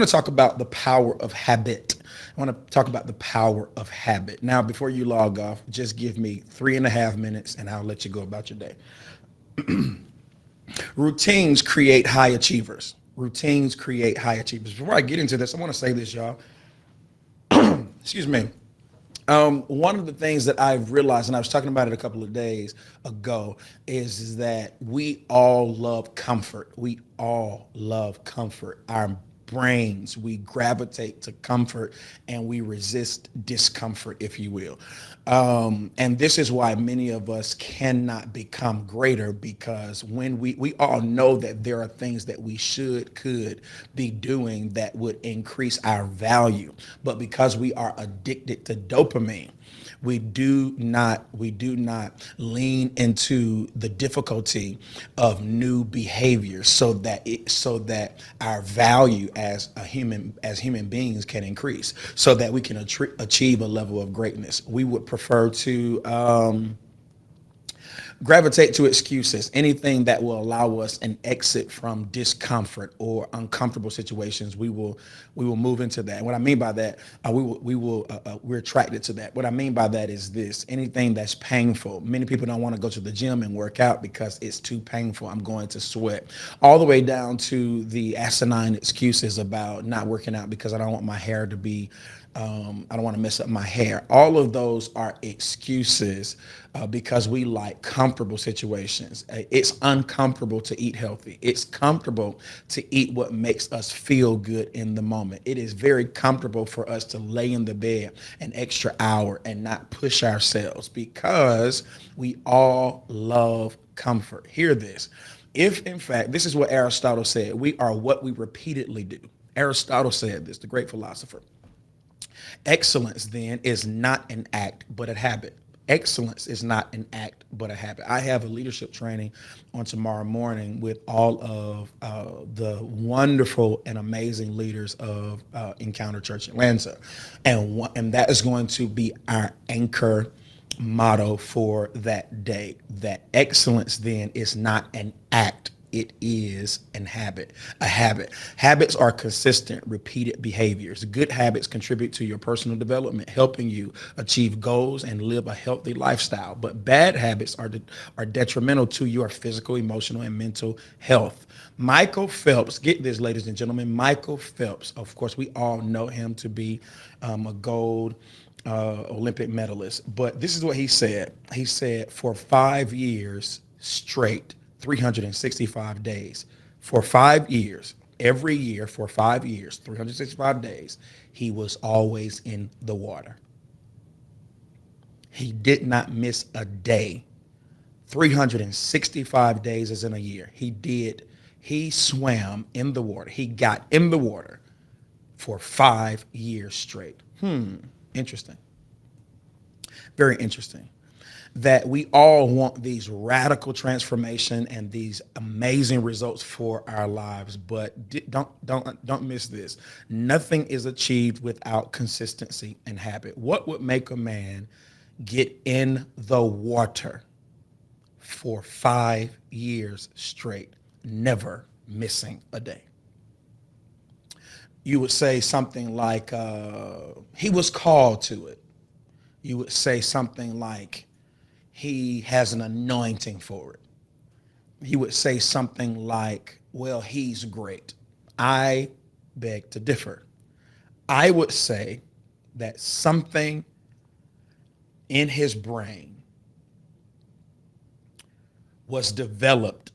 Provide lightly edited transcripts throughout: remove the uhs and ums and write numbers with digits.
want to talk about the power of habit. I want to talk about the power of habit. Now, before you log off, just give me 3.5 minutes and I'll let you go about your day. Routines create high achievers. Routines create high achievers. Before I get into this, I want to say this, y'all. Excuse me. One of the things that I've realized, and I was talking about it a couple of days ago, is that we all love comfort. We all love comfort. Our brains, we gravitate to comfort and we resist discomfort, if you will. And this is why many of us cannot become greater, because when we all know that there are things that we could be doing that would increase our value. But because we are addicted to dopamine, we do not lean into the difficulty of new behaviors so that our value as human beings can increase, so that we can achieve a level of greatness. We would prefer to gravitate to excuses, anything that will allow us an exit from discomfort or uncomfortable situations. We will move into that. And what I mean by that, we're attracted to that. What I mean by that is this: anything that's painful. Many people don't want to go to the gym and work out because it's too painful. I'm going to sweat. All the way down to the asinine excuses about not working out because I don't want my hair to be I don't want to mess up my hair. All of those are excuses because we like comfortable situations. It's uncomfortable to eat healthy. It's comfortable to eat what makes us feel good in the moment. It is very comfortable for us to lay in the bed an extra hour and not push ourselves, because we all love comfort. Hear this. If, in fact, this is what Aristotle said: we are what we repeatedly do. Aristotle said this, the great philosopher. Excellence, then, is not an act, but a habit. Excellence is not an act, but a habit. I have a leadership training on tomorrow morning with all of the wonderful and amazing leaders of Encounter Church Atlanta. And that is going to be our anchor motto for that day. That excellence, then, is not an act. It is an habit, a habit. Habits are consistent, repeated behaviors. Good habits contribute to your personal development, helping you achieve goals and live a healthy lifestyle. But bad habits are detrimental to your physical, emotional, and mental health. Michael Phelps, get this, ladies and gentlemen, Michael Phelps, of course, we all know him to be a gold Olympic medalist. But this is what he said. He said, for 5 years straight, 365 days. For 5 years, every year for 5 years, 365 days, he was always in the water. He did not miss a day. 365 days is in a year. He swam in the water. He got in the water for 5 years straight. Interesting. Very interesting. That we all want these radical transformation and these amazing results for our lives, but don't miss this. Nothing is achieved without consistency and habit. What would make a man get in the water for 5 years straight, never missing a day? You would say something like, he was called to it. You would say something like, he has an anointing for it. He would say something like, well, he's great. I beg to differ. I would say that something in his brain was developed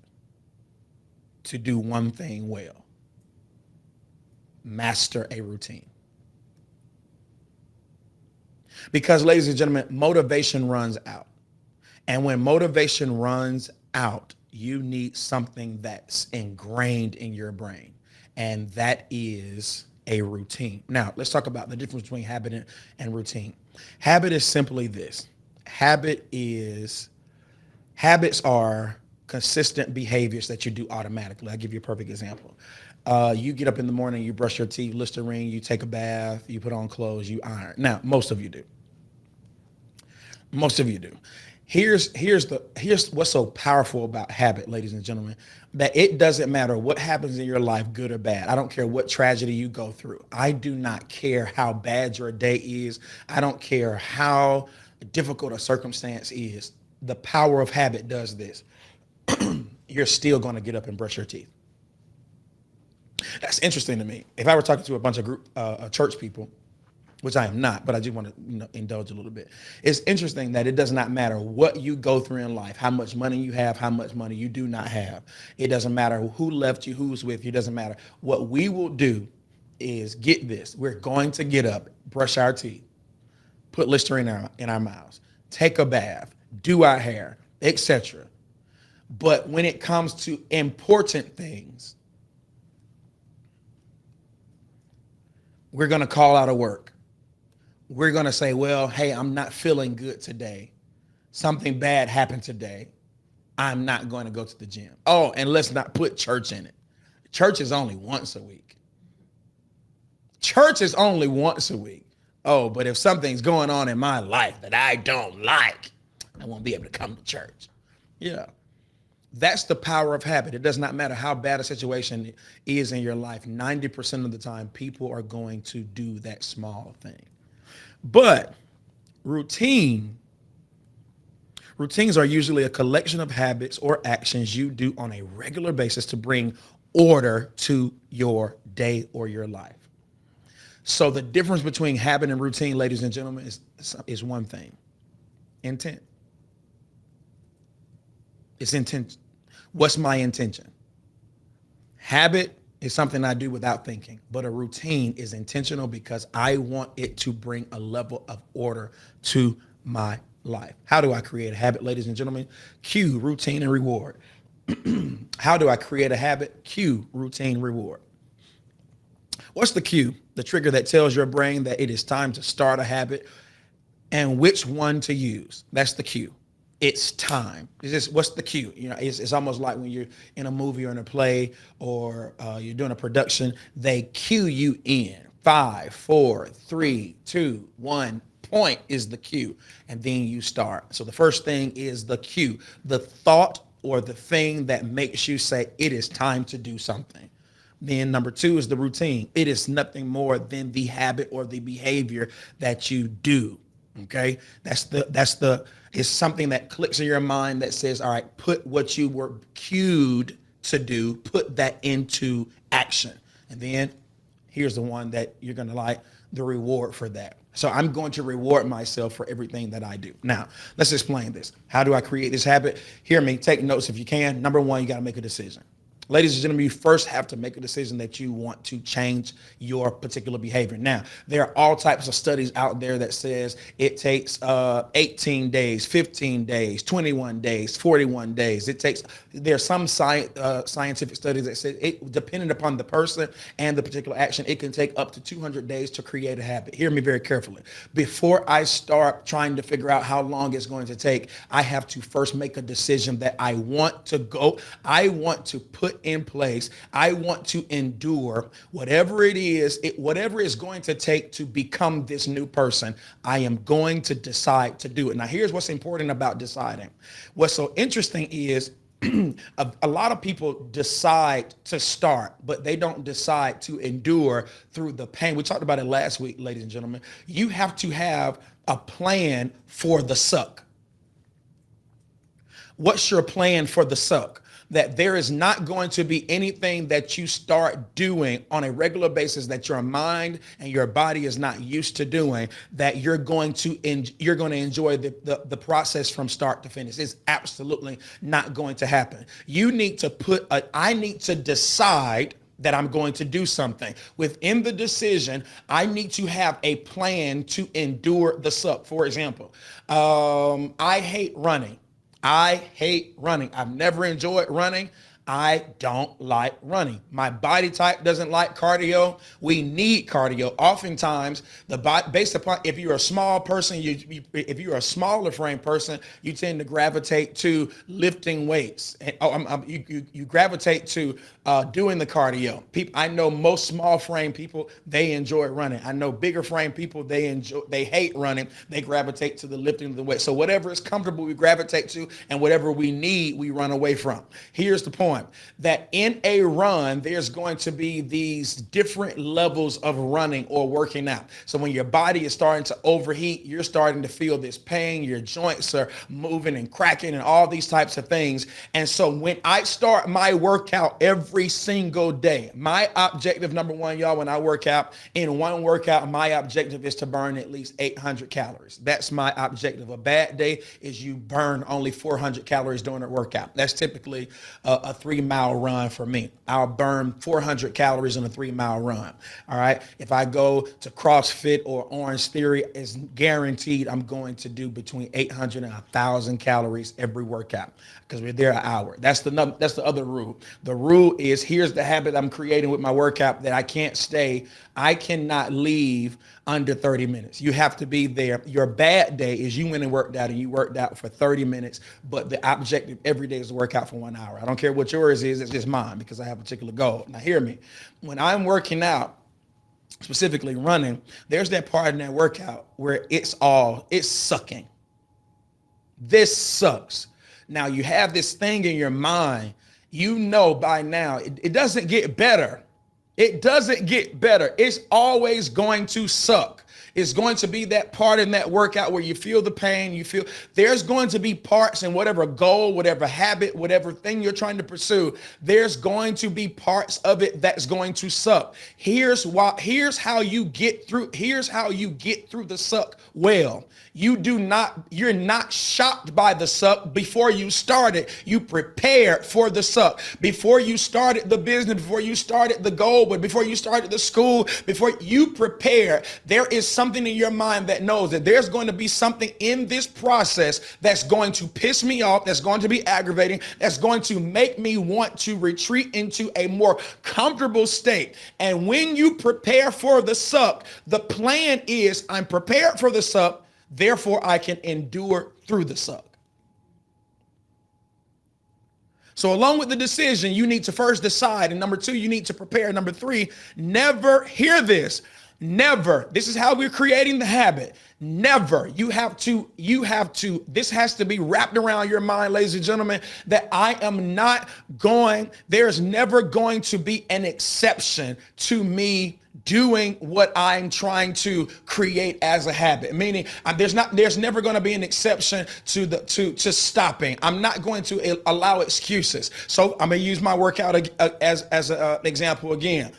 to do one thing well: master a routine. Because, ladies and gentlemen, motivation runs out. And when motivation runs out, you need something that's ingrained in your brain. And that is a routine. Now, let's talk about the difference between habit and routine. Habit is simply this. Habits are consistent behaviors that you do automatically. I'll give you a perfect example. You get up in the morning, you brush your teeth, Listerine, you take a bath, you put on clothes, you iron. Now, most of you do. Most of you do. Here's what's so powerful about habit, ladies and gentlemen, that it doesn't matter what happens in your life, good or bad. I don't care what tragedy you go through. I do not care how bad your day is. I don't care how difficult a circumstance is. The power of habit does this. You're still going to get up and brush your teeth. That's interesting to me. If I were talking to a bunch of church people, which I am not, but I just want to indulge a little bit. It's interesting that it does not matter what you go through in life, how much money you have, how much money you do not have. It doesn't matter who left you, who's with you. It doesn't matter. What we will do is, get this. We're going to get up, brush our teeth, put Listerine in our mouths, take a bath, do our hair, etc. But when it comes to important things, we're going to call out of work. We're going to say, well, hey, I'm not feeling good today. Something bad happened today. I'm not going to go to the gym. Oh, and let's not put church in it. Church is only once a week. Church is only once a week. Oh, but if something's going on in my life that I don't like, I won't be able to come to church. Yeah. That's the power of habit. It does not matter how bad a situation is in your life. 90% of the time, people are going to do that small thing. But routines are usually a collection of habits or actions you do on a regular basis to bring order to your day or your life. So the difference between habit and routine, ladies and gentlemen, is one thing: intent. It's intent. What's my intention? Habit is something I do without thinking, but a routine is intentional because I want it to bring a level of order to my life. How do I create a habit, ladies and gentlemen? Cue, routine, and reward. How do I create a habit? Cue, routine, reward. What's the cue? The trigger that tells your brain that it is time to start a habit and which one to use. That's the cue. It's time. It's just, what's the cue? It's almost like when you're in a movie or in a play or you're doing a production, they cue you in. 5, 4, 3, 2, 1. Point is the cue, and then you start. So the first thing is the cue, the thought or the thing that makes you say it is time to do something. Then number 2 is the routine. It is nothing more than the habit or the behavior that you do. Okay, it's something that clicks in your mind that says, all right, put what you were cued to do, put that into action. And then here's the one that you're going to like, the reward for that. So I'm going to reward myself for everything that I do. Now, let's explain this. How do I create this habit? Hear me, take notes if you can. Number 1, you got to make a decision. Ladies and gentlemen, you first have to make a decision that you want to change your particular behavior. Now, there are all types of studies out there that says it takes 18 days, 15 days, 21 days, 41 days. There's some scientific studies that say it, depending upon the person and the particular action, it can take up to 200 days to create a habit. Hear me very carefully. Before I start trying to figure out how long it's going to take, I have to first make a decision that I want to put in place. I want to endure whatever it is, whatever it's going to take to become this new person. I am going to decide to do it. Now, here's what's important about deciding. What's so interesting is a lot of people decide to start, but they don't decide to endure through the pain. We talked about it last week, ladies and gentlemen. You have to have a plan for the suck. What's your plan for the suck? That there is not going to be anything that you start doing on a regular basis that your mind and your body is not used to doing, that you're going to enjoy the process from start to finish. It's absolutely not going to happen. You need to I need to decide that I'm going to do something. Within the decision, I need to have a plan to endure the suck. For example, I hate running. I've never enjoyed running. I don't like running. My body type doesn't like cardio. We need cardio. Oftentimes, the body, based upon if you're a small person, if you're a smaller frame person, you tend to gravitate to lifting weights. And, you gravitate to doing the cardio. I know most small frame people, they enjoy running. I know bigger frame people, they hate running. They gravitate to the lifting of the weight. So whatever is comfortable, we gravitate to, and whatever we need, we run away from. Here's the point, that in a run, there's going to be these different levels of running or working out. So when your body is starting to overheat, you're starting to feel this pain, your joints are moving and cracking and all these types of things. And so when I start my workout every single day, my objective, number one, y'all, when I work out, in one workout, my objective is to burn at least 800 calories. That's my objective. A bad day is you burn only 400 calories during a workout. That's typically a 3-mile run for me. I'll burn 400 calories in a 3-mile run. All right. If I go to CrossFit or Orange Theory, it's guaranteed I'm going to do between 800 and 1,000 calories every workout because we're there an hour. That's the other rule. The rule is, here's the habit I'm creating with my workout that I can't stay. I cannot leave under 30 minutes. You have to be there. Your bad day is you went and worked out and you worked out for 30 minutes, but the objective every day is to work out for 1 hour. I don't care what yours is, it's just mine because I have a particular goal. Now hear me. When I'm working out, specifically running, there's that part in that workout where it's sucking. This sucks. Now you have this thing in your mind, you know by now, it doesn't get better. It doesn't get better. It's always going to suck. It's going to be that part in that workout where you feel the pain, there's going to be parts in whatever goal, whatever habit, whatever thing you're trying to pursue, there's going to be parts of it that's going to suck. Here's how you get through the suck well. You're not shocked by the suck before you started. You prepared for the suck. Before you started the business, before you started the goal, but before you started the school, before you prepared, there is something in your mind that knows that there's going to be something in this process that's going to piss me off, that's going to be aggravating, that's going to make me want to retreat into a more comfortable state. And when you prepare for the suck, the plan is I'm prepared for the suck, therefore, I can endure through the suck. So along with the decision, you need to first decide. And number 2, you need to prepare. Number 3, never hear this. Never. This is how we're creating the habit. Never. You have to, this has to be wrapped around your mind, ladies and gentlemen, that there's never going to be an exception to me doing what I'm trying to create as a habit. Meaning there's never going to be an exception to stopping. I'm not going to allow excuses. So I'm going to use my workout as an example again.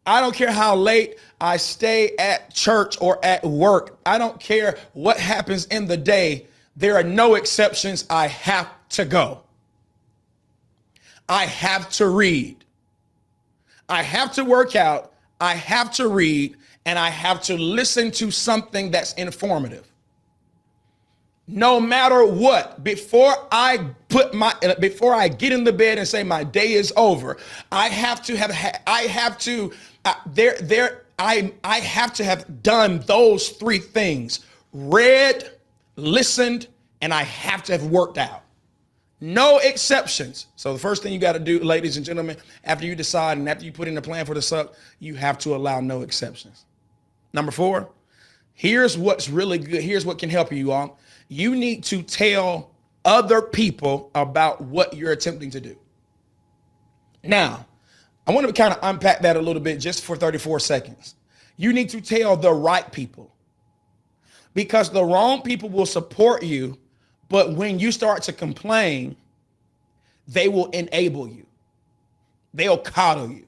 I don't care how late I stay at church or at work. I don't care what happens in the day. There are no exceptions. I have to go. I have to read. I have to work out, I have to read, and I have to listen to something that's informative. No matter what, before I get in the bed and say my day is over, I have to have done those 3 things: read, listened, and I have to have worked out. No exceptions. So the first thing you got to do, ladies and gentlemen, after you decide and after you put in a plan for the suck, you have to allow no exceptions. Number 4, here's what's really good. Here's what can help you all. You need to tell other people about what you're attempting to do. Now, I want to kind of unpack that a little bit just for 34 seconds. You need to tell the right people, because the wrong people will support you. But when you start to complain, they will enable you. They'll coddle you.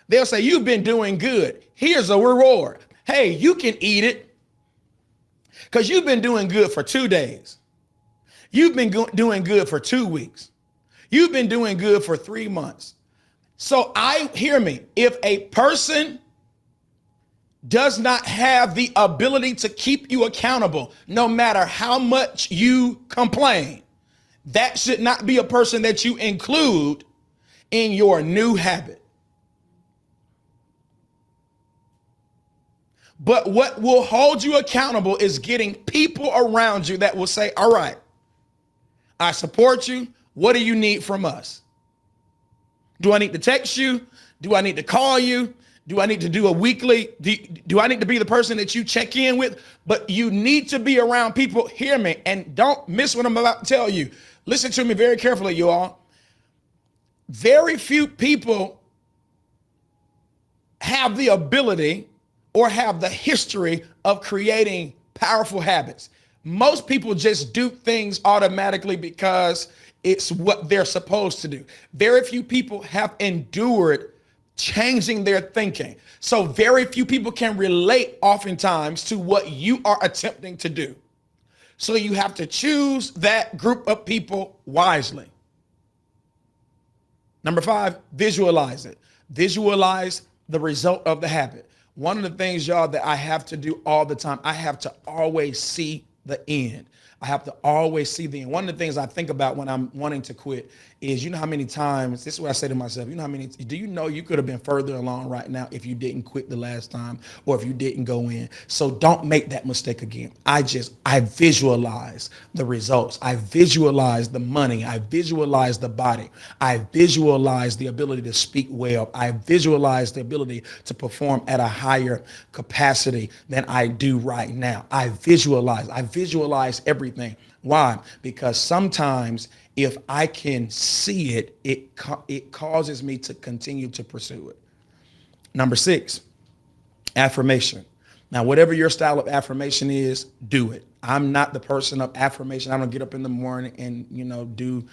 They'll say, you've been doing good. Here's a reward. Hey, you can eat it because you've been doing good for 2 days. You've been doing good for 2 weeks. You've been doing good for 3 months. So hear me. If a person does not have the ability to keep you accountable, no matter how much you complain, That should not be a person that you include in your new habit. But what will hold you accountable is getting people around you that will say, all right, I support you. What do you need from us? Do I need to text you? Do I need to call you? Do I need to do a weekly? Do I need to be the person that you check in with? But you need to be around people. Hear me, and don't miss what I'm about to tell you. Listen to me very carefully, you all. Very few people have the ability or have the history of creating powerful habits. Most people just do things automatically because it's what they're supposed to do. Very few people have endured changing their thinking. So very few people can relate oftentimes to what you are attempting to do. So you have to choose that group of people wisely. Number 5, visualize it. Visualize the result of the habit. One of the things, y'all, that I have to do all the time, I have to always see the end. I have to always see the end. One of the things I think about when I'm wanting to quit is, you know how many times, this is what I say to myself, you know how many, do you know you could have been further along right now if you didn't quit the last time or if you didn't go in? So don't make that mistake again. I visualize the results. I visualize the money. I visualize the body. I visualize the ability to speak well. I visualize the ability to perform at a higher capacity than I do right now. I visualize everything. Why? Because sometimes if I can see it, it causes me to continue to pursue it. Number 6, affirmation. Now, whatever your style of affirmation is, do it. I'm not the person of affirmation. I don't get up in the morning and, do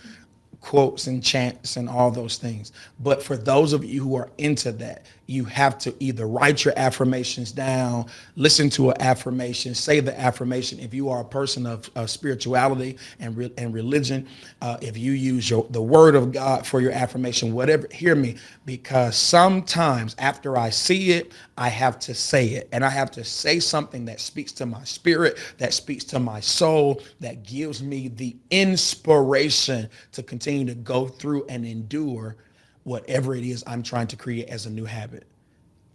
quotes and chants and all those things. But for those of you who are into that, you have to either write your affirmations down, listen to an affirmation, say the affirmation. If you are a person of spirituality and religion, if you use the word of God for your affirmation, whatever, hear me, because sometimes after I see it, I have to say it. And I have to say something that speaks to my spirit, that speaks to my soul, that gives me the inspiration to continue to go through and endure whatever it is I'm trying to create as a new habit.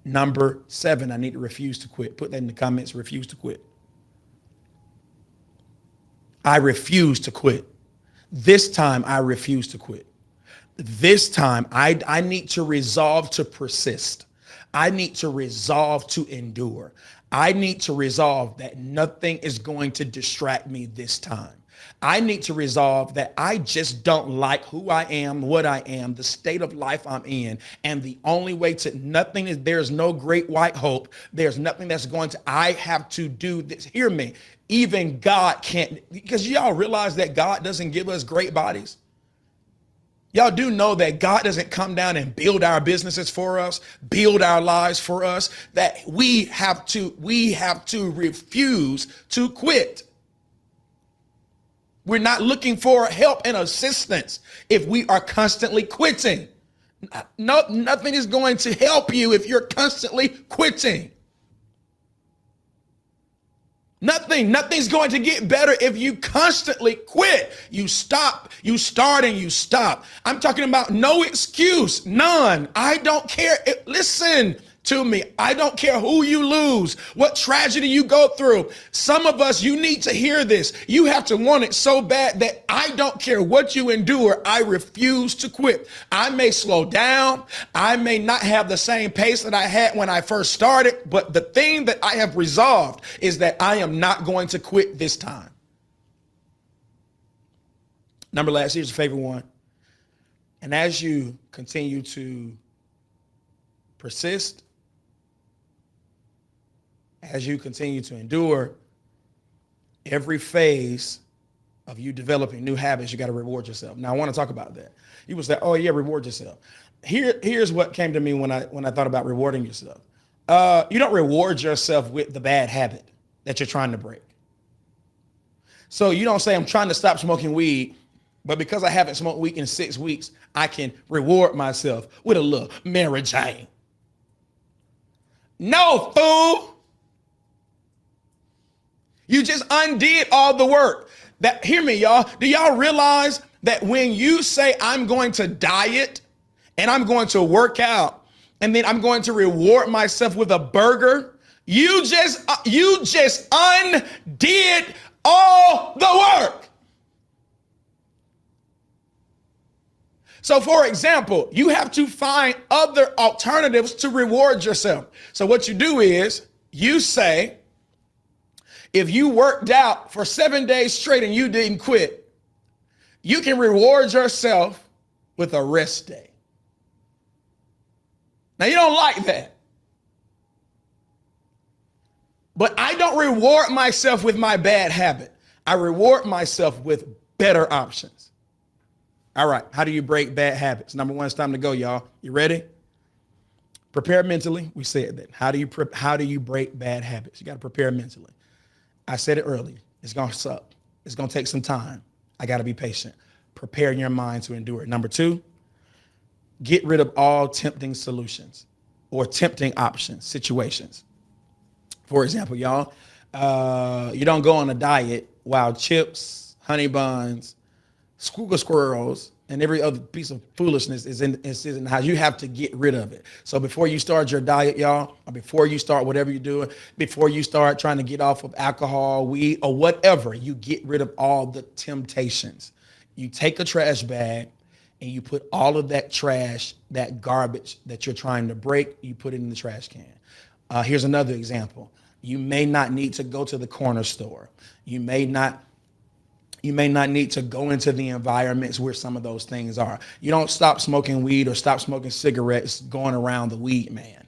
Number 7, I need to refuse to quit. Put that in the comments, refuse to quit. I refuse to quit. This time I refuse to quit. This time I need to resolve to persist. I need to resolve to endure. I need to resolve that nothing is going to distract me this time. I need to resolve that I just don't like who I am, what I am, the state of life I'm in. And the only way there's no great white hope. There's nothing that's going to, I have to do this. Hear me. Even God can't, because y'all realize that God doesn't give us great bodies. Y'all do know that God doesn't come down and build our businesses for us, build our lives for us, that we have to refuse to quit. We're not looking for help and assistance if we are constantly quitting. No, nothing is going to help you if you're constantly quitting. Nothing's going to get better if you constantly quit. You stop, you start, and you stop. I'm talking about no excuse, none. I don't care. Listen to me. I don't care who you lose, what tragedy you go through. Some of us, you need to hear this. You have to want it so bad that I don't care what you endure. I refuse to quit. I may slow down. I may not have the same pace that I had when I first started, but the thing that I have resolved is that I am not going to quit this time. Number last, here's your favorite one. And as you continue to persist, as you continue to endure, every phase of you developing new habits, you got to reward yourself. Now, I want to talk about that. You will say, oh yeah, reward yourself. Here's what came to me when I thought about rewarding yourself. You don't reward yourself with the bad habit that you're trying to break. So you don't say, I'm trying to stop smoking weed, but because I haven't smoked weed in 6 weeks, I can reward myself with a little Mary Jane. No, fool. You just undid all the work. Hear me, y'all. Do y'all realize that when you say, I'm going to diet and I'm going to work out and then I'm going to reward myself with a burger, you just undid all the work. So for example, you have to find other alternatives to reward yourself. So what you do is you say, if you worked out for 7 days straight and you didn't quit, you can reward yourself with a rest day. Now you don't like that. But I don't reward myself with my bad habit. I reward myself with better options. All right, how do you break bad habits? Number one, it's time to go, y'all. You ready? Prepare mentally. We said that. How do you break bad habits? You got to prepare mentally. I said it earlier. It's going to suck. It's going to take some time. I got to be patient. Prepare your mind to endure it. Number two, get rid of all tempting solutions or tempting options, situations. For example, y'all, you don't go on a diet while chips, honey buns, squirrels, and every other piece of foolishness is in the house. You have to get rid of it. So before you start your diet, y'all, or before you start whatever you're doing, before you start trying to get off of alcohol, weed, or whatever, you get rid of all the temptations. You take a trash bag and you put all of that trash, that garbage that you're trying to break, you put it in the trash can. Here's another example. You may not need to go to the corner store. You may not need to go into the environments where some of those things are. You don't stop smoking weed or stop smoking cigarettes going around the weed man.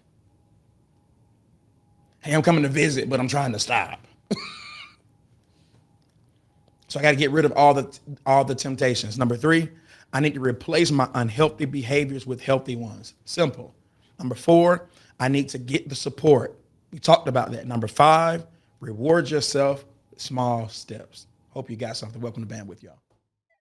Hey, I'm coming to visit, but I'm trying to stop. So I got to get rid of all the temptations. Number three, I need to replace my unhealthy behaviors with healthy ones. Simple. Number four, I need to get the support. We talked about that. Number five, reward yourself with small steps. Hope you got something. Welcome to Bandwidth, y'all.